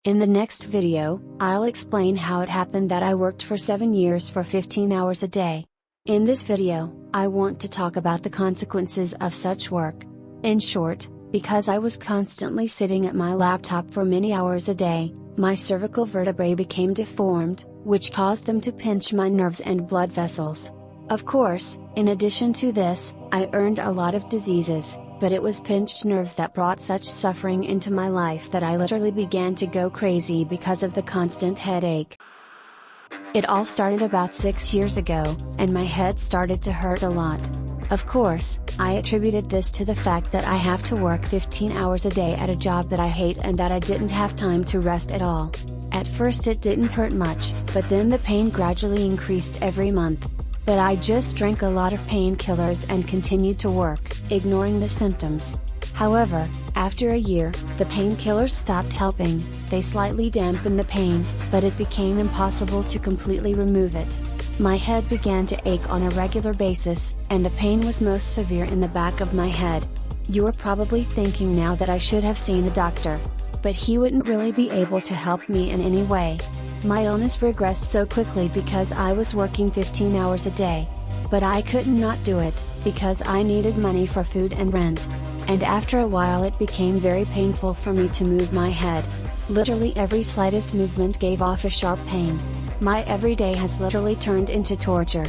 In the next video, I'll explain how it happened that I worked for 7 years for 15 hours a day. In this video, I want to talk about the consequences of such work. In short, because I was constantly sitting at my laptop for many hours a day, my cervical vertebrae became deformed, which caused them to pinch my nerves and blood vessels. Of course, in addition to this, I earned a lot of diseases, but it was pinched nerves that brought such suffering into my life that I literally began to go crazy because of the constant headache. It all started about 6 years ago, and my head started to hurt a lot. Of course, I attributed this to the fact that I have to work 15 hours a day at a job that I hate and that I didn't have time to rest at all. At first it didn't hurt much, but then the pain gradually increased every month. But I just drank a lot of painkillers and continued to work, ignoring the symptoms. However, after a year, the painkillers stopped helping. They slightly dampened the pain, but it became impossible to completely remove it. My head began to ache on a regular basis, and the pain was most severe in the back of my head. You're probably thinking now that I should have seen a doctor. But he wouldn't really be able to help me in any way. My illness regressed so quickly because I was working 15 hours a day. But I could not do it, because I needed money for food and rent. And after a while it became very painful for me to move my head. Literally every slightest movement gave off a sharp pain. My everyday has literally turned into torture.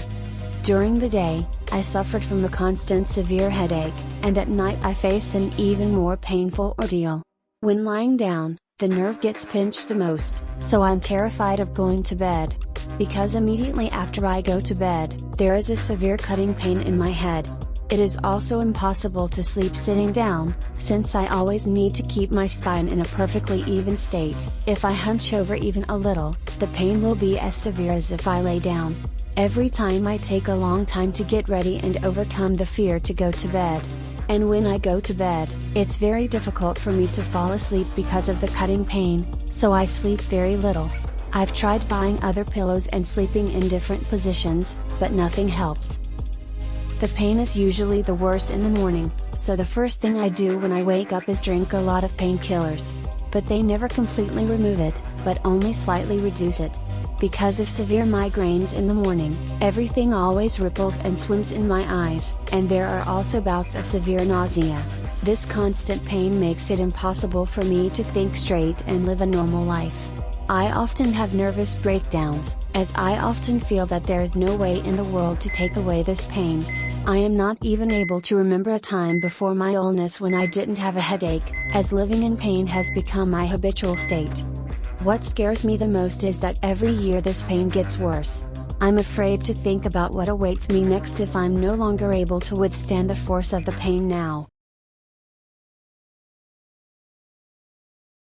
During the day, I suffered from a constant severe headache, and at night I faced an even more painful ordeal. When lying down, the nerve gets pinched the most, so I'm terrified of going to bed. Because immediately after I go to bed, there is a severe cutting pain in my head. It is also impossible to sleep sitting down, since I always need to keep my spine in a perfectly even state. If I hunch over even a little, the pain will be as severe as if I lay down. Every time I take a long time to get ready and overcome the fear to go to bed. And when I go to bed, it's very difficult for me to fall asleep because of the cutting pain, so I sleep very little. I've tried buying other pillows and sleeping in different positions, but nothing helps. The pain is usually the worst in the morning, so the first thing I do when I wake up is drink a lot of painkillers. But they never completely remove it, but only slightly reduce it. Because of severe migraines in the morning, everything always ripples and swims in my eyes, and there are also bouts of severe nausea. This constant pain makes it impossible for me to think straight and live a normal life. I often have nervous breakdowns, as I often feel that there is no way in the world to take away this pain. I am not even able to remember a time before my illness when I didn't have a headache, as living in pain has become my habitual state. What scares me the most is that every year this pain gets worse. I'm afraid to think about what awaits me next if I'm no longer able to withstand the force of the pain now.